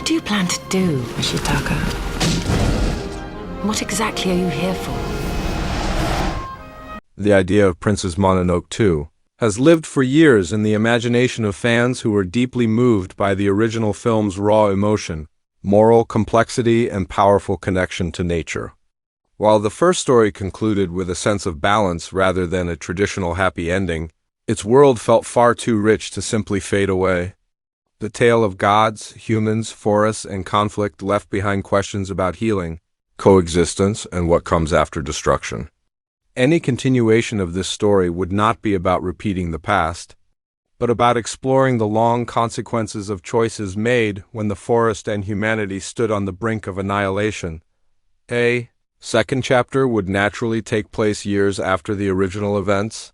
do you plan to do, Ashitaka? What exactly are you here for? The idea of Princess Mononoke 2 has lived for years in the imagination of fans who were deeply moved by the original film's raw emotion, moral complexity, and powerful connection to nature. While the first story concluded with a sense of balance rather than a traditional happy ending, its world felt far too rich to simply fade away. The tale of gods, humans, forests, and conflict left behind questions about healing, coexistence, and what comes after destruction. Any continuation of this story would not be about repeating the past, but about exploring the long consequences of choices made when the forest and humanity stood on the brink of annihilation. A second chapter would naturally take place years after the original events,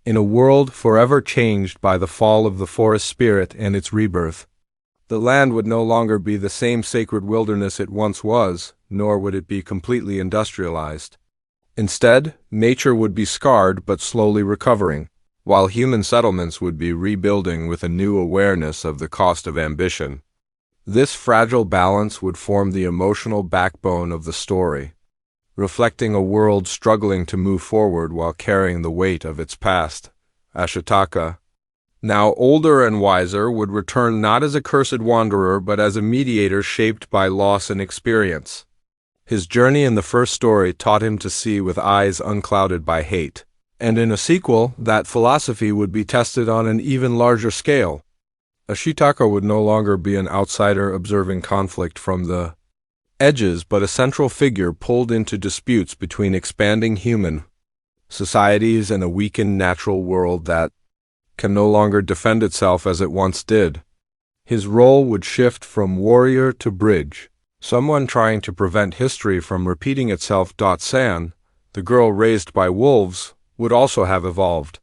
in a world forever changed by the fall of the forest spirit and its rebirth. The land would no longer be the same sacred wilderness it once was, nor would it be completely industrialized. Instead, nature would be scarred but slowly recovering, while human settlements would be rebuilding with a new awareness of the cost of ambition. This fragile balance would form the emotional backbone of the story, reflecting a world struggling to move forward while carrying the weight of its past. Ashitaka, now older and wiser, would return not as a cursed wanderer but as a mediator shaped by loss and experience. His journey in the first story taught him to see with eyes unclouded by hate, and in a sequel, that philosophy would be tested on an even larger scale. Ashitaka would no longer be an outsider observing conflict from the edges, but a central figure pulled into disputes between expanding human societies and a weakened natural world that can no longer defend itself as it once did. His role would shift from warrior to bridge, someone trying to prevent history from repeating itself. San, the girl raised by wolves, would also have evolved.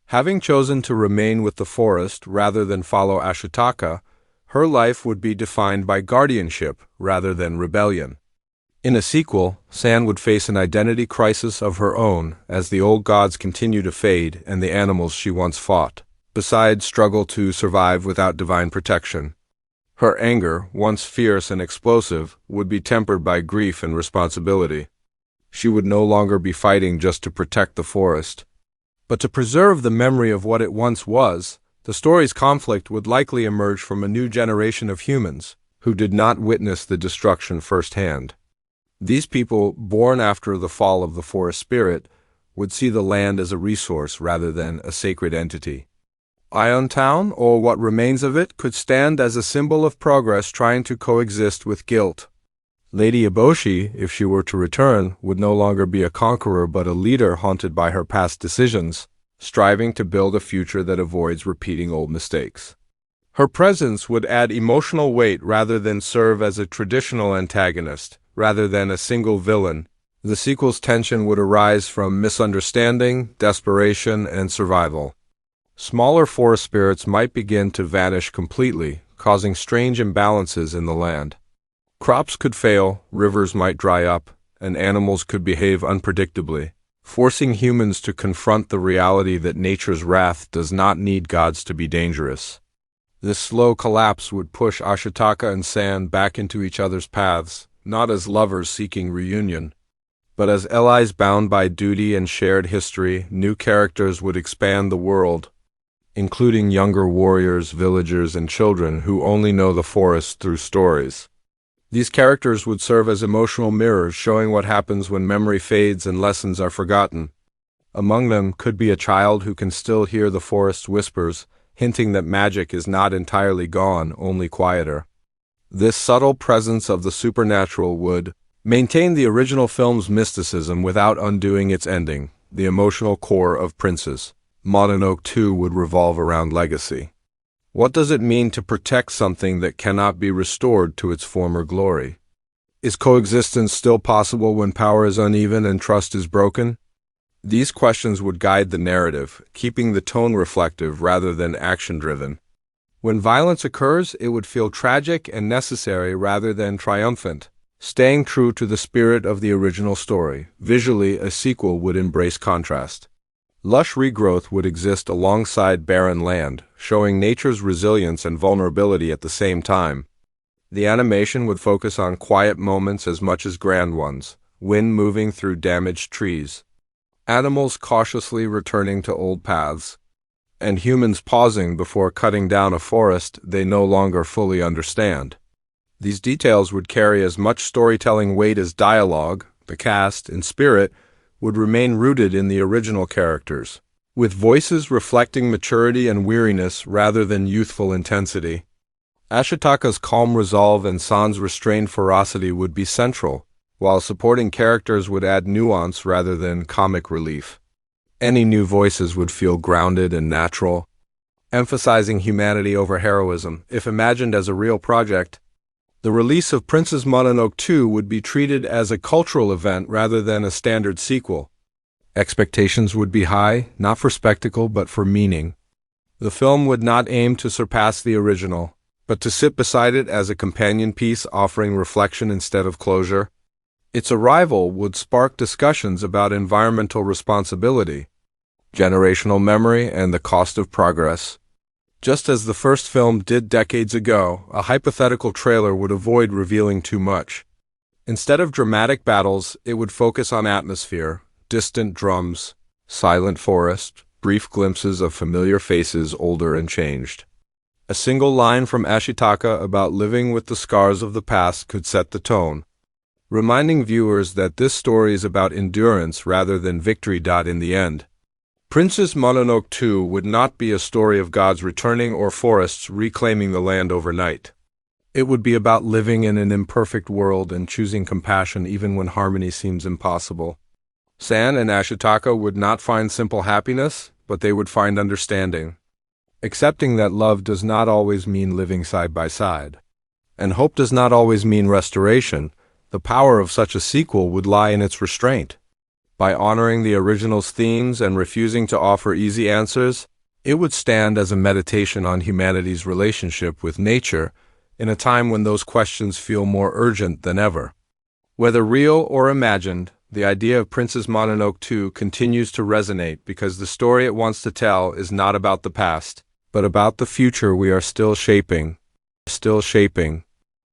Having chosen to remain with the forest rather than follow Ashitaka, her life would be defined by guardianship rather than rebellion. In a sequel, San would face an identity crisis of her own as the old gods continue to fade and the animals she once fought, besides struggle to survive without divine protection. Her anger, once fierce and explosive, would be tempered by grief and responsibility. She would no longer be fighting just to protect the forest, but to preserve the memory of what it once was. The story's conflict would likely emerge from a new generation of humans who did not witness the destruction firsthand. These people, born after the fall of the forest spirit, would see the land as a resource rather than a sacred entity. Ion Town, or what remains of it, could stand as a symbol of progress trying to coexist with guilt. Lady Eboshi, if she were to return, would no longer be a conqueror but a leader haunted by her past decisions, striving to build a future that avoids repeating old mistakes. Her presence would add emotional weight rather than serve as a traditional antagonist, rather than a single villain. The sequel's tension would arise from misunderstanding, desperation, and survival. Smaller forest spirits might begin to vanish completely, causing strange imbalances in the land. Crops could fail, rivers might dry up, and animals could behave unpredictably, forcing humans to confront the reality that nature's wrath does not need gods to be dangerous. This slow collapse would push Ashitaka and San back into each other's paths, not as lovers seeking reunion, but as allies bound by duty and shared history. New characters would expand the world, including younger warriors, villagers, and children who only know the forest through stories. These characters would serve as emotional mirrors, showing what happens when memory fades and lessons are forgotten. Among them could be a child who can still hear the forest's whispers, hinting that magic is not entirely gone, only quieter. This subtle presence of the supernatural would maintain the original film's mysticism without undoing its ending. The emotional core of Princess Mononoke 2 would revolve around legacy. What does it mean to protect something that cannot be restored to its former glory? Is coexistence still possible when power is uneven and trust is broken? These questions would guide the narrative, keeping the tone reflective rather than action-driven. When violence occurs, it would feel tragic and necessary rather than triumphant, staying true to the spirit of the original story. Visually, a sequel would embrace contrast. Lush regrowth would exist alongside barren land, showing nature's resilience and vulnerability at the same time. The animation would focus on quiet moments as much as grand ones, wind moving through damaged trees, animals cautiously returning to old paths, and humans pausing before cutting down a forest they no longer fully understand. These details would carry as much storytelling weight as dialogue. The cast, in spirit, would remain rooted in the original characters, with voices reflecting maturity and weariness rather than youthful intensity. Ashitaka's calm resolve and San's restrained ferocity would be central, while supporting characters would add nuance rather than comic relief. Any new voices would feel grounded and natural, emphasizing humanity over heroism. If imagined as a real project, the release of Princess Mononoke 2 would be treated as a cultural event rather than a standard sequel. Expectations would be high, not for spectacle but for meaning. The film would not aim to surpass the original, but to sit beside it as a companion piece offering reflection instead of closure. Its arrival would spark discussions about environmental responsibility, generational memory, and the cost of progress. Just as the first film did decades ago, a hypothetical trailer would avoid revealing too much. Instead of dramatic battles, it would focus on atmosphere, distant drums, silent forest, brief glimpses of familiar faces older and changed. A single line from Ashitaka about living with the scars of the past could set the tone, reminding viewers that this story is about endurance rather than victory. In the end, Princess Mononoke 2 would not be a story of gods returning or forests reclaiming the land overnight. It would be about living in an imperfect world and choosing compassion even when harmony seems impossible. San and Ashitaka would not find simple happiness, but they would find understanding, accepting that love does not always mean living side by side, and hope does not always mean restoration. The power of such a sequel would lie in its restraint. By honoring the original's themes and refusing to offer easy answers, it would stand as a meditation on humanity's relationship with nature in a time when those questions feel more urgent than ever. Whether real or imagined, the idea of Princess Mononoke 2 continues to resonate because the story it wants to tell is not about the past, but about the future we are still shaping.